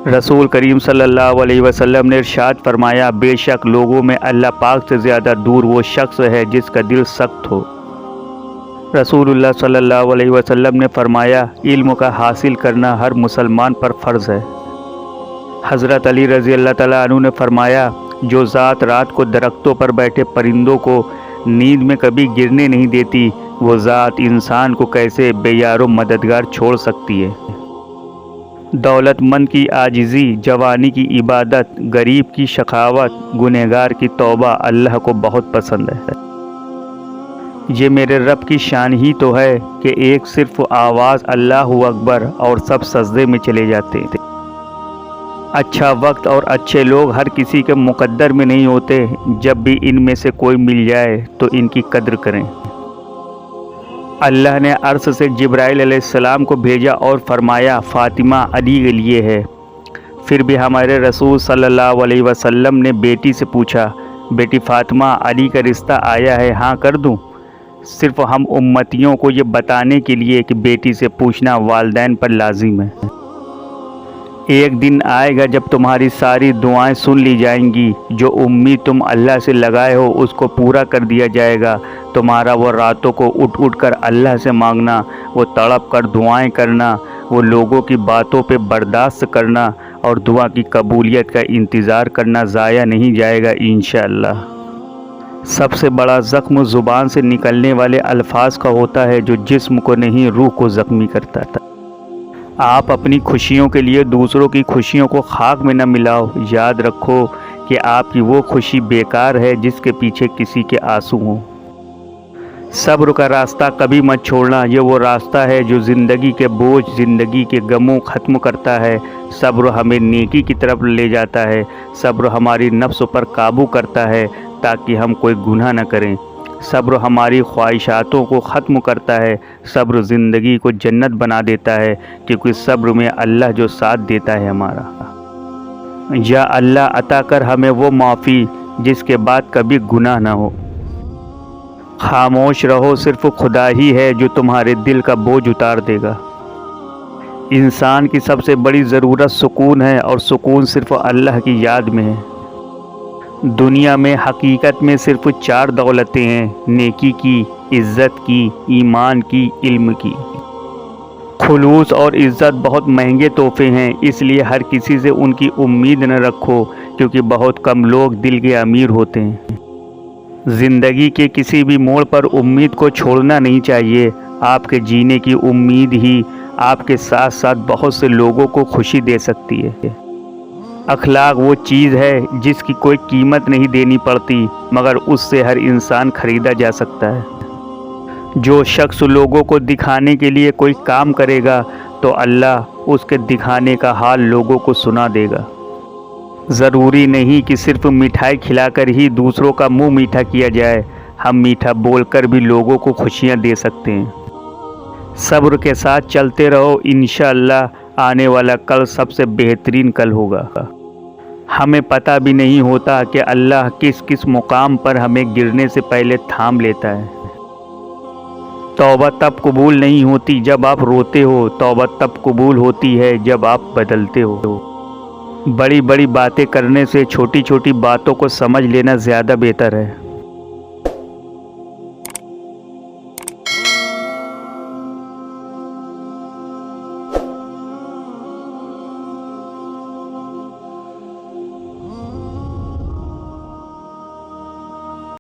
रसूल करीम सल्लल्लाहु अलैहि वसल्लम ने इरशाद फरमाया, बेशक लोगों में अल्लाह पाक से ज़्यादा दूर वो शख्स है जिसका दिल सख्त हो। रसूलुल्लाह सल्लल्लाहु अलैहि वसल्लम ने फरमाया, इल्म का हासिल करना हर मुसलमान पर फ़र्ज़ है। हज़रत अली रज़ी अल्लाह तआला अन्हु ने फरमाया, जो ज़ात रात को दरख्तों पर बैठे परिंदों को नींद में कभी गिरने नहीं देती, वो ज़ात इंसान को कैसे बेयारो मददगार छोड़ सकती है। दौलतमंद की आजिज़ी, जवानी की इबादत, गरीब की शखावत, गुनहगार की तौबा अल्लाह को बहुत पसंद है। ये मेरे रब की शान ही तो है कि एक सिर्फ आवाज़ अल्लाहु अकबर और सब सजदे में चले जाते हैं। अच्छा वक्त और अच्छे लोग हर किसी के मुकद्दर में नहीं होते। जब भी इनमें से कोई मिल जाए तो इनकी कद्र करें। अल्लाह ने अर्श से जिब्राइल अलैहिस्सलाम को भेजा और फरमाया, फ़ातिमा अली के लिए है। फिर भी हमारे रसूल सल्लल्लाहु अलैहि वसल्लम ने बेटी से पूछा, बेटी फ़ातिमा अली का रिश्ता आया है, हाँ कर दूँ? सिर्फ़ हम उम्मतियों को ये बताने के लिए कि बेटी से पूछना वालिदैन पर लाजिम है। एक दिन आएगा जब तुम्हारी सारी दुआएं सुन ली जाएंगी। जो उम्मीद तुम अल्लाह से लगाए हो उसको पूरा कर दिया जाएगा। तुम्हारा वो रातों को उठ उठ कर अल्लाह से मांगना, वो तड़प कर दुआएं करना, वो लोगों की बातों पे बर्दाश्त करना और दुआ की कबूलियत का इंतज़ार करना ज़ाया नहीं जाएगा इंशाअल्लाह। सबसे बड़ा ज़ख्म ज़ुबान से निकलने वाले अल्फाज का होता है जो जिस्म को नहीं रूह को ज़ख्मी करता था। आप अपनी खुशियों के लिए दूसरों की खुशियों को खाक में न मिलाओ। याद रखो कि आपकी वो खुशी बेकार है जिसके पीछे किसी के आंसू हों। सब्र का रास्ता कभी मत छोड़ना। ये वो रास्ता है जो ज़िंदगी के बोझ, ज़िंदगी के गमों ख़त्म करता है। सब्र हमें नेकी की तरफ ले जाता है। सब्र हमारी नफ्स पर काबू करता है ताकि हम कोई गुनाह न करें। सब्र हमारी ख्वाहिशातों को ख़त्म करता है। सब्र ज़िंदगी को जन्नत बना देता है, क्योंकि सब्र में अल्लाह जो साथ देता है हमारा। या अल्लाह अता कर हमें वो माफ़ी जिसके बाद कभी गुनाह ना हो। खामोश रहो, सिर्फ खुदा ही है जो तुम्हारे दिल का बोझ उतार देगा। इंसान की सबसे बड़ी ज़रूरत सुकून है और सुकून सिर्फ अल्लाह की याद में है। दुनिया में हकीकत में सिर्फ 4 दौलतें हैं, नेकी की, इज़्ज़त की, ईमान की, इल्म की। खुलूस और इज़्ज़त बहुत महंगे तोहफे हैं, इसलिए हर किसी से उनकी उम्मीद न रखो, क्योंकि बहुत कम लोग दिल के अमीर होते हैं। ज़िंदगी के किसी भी मोड़ पर उम्मीद को छोड़ना नहीं चाहिए। आपके जीने की उम्मीद ही आपके साथ साथ बहुत से लोगों को खुशी दे सकती है। अखलाक वो चीज़ है जिसकी कोई कीमत नहीं देनी पड़ती, मगर उससे हर इंसान ख़रीदा जा सकता है। जो शख्स लोगों को दिखाने के लिए कोई काम करेगा तो अल्लाह उसके दिखाने का हाल लोगों को सुना देगा। ज़रूरी नहीं कि सिर्फ मिठाई खिलाकर ही दूसरों का मुंह मीठा किया जाए। हम मीठा बोलकर भी लोगों को खुशियां दे सकते हैं। सब्र के साथ चलते रहो, इंशाअल्लाह आने वाला कल सबसे बेहतरीन कल होगा। हमें पता भी नहीं होता कि अल्लाह किस किस मुकाम पर हमें गिरने से पहले थाम लेता है। तौबा तब कबूल नहीं होती जब आप रोते हो, तौबा तब कबूल होती है जब आप बदलते हो। बड़ी बड़ी बातें करने से छोटी छोटी बातों को समझ लेना ज़्यादा बेहतर है।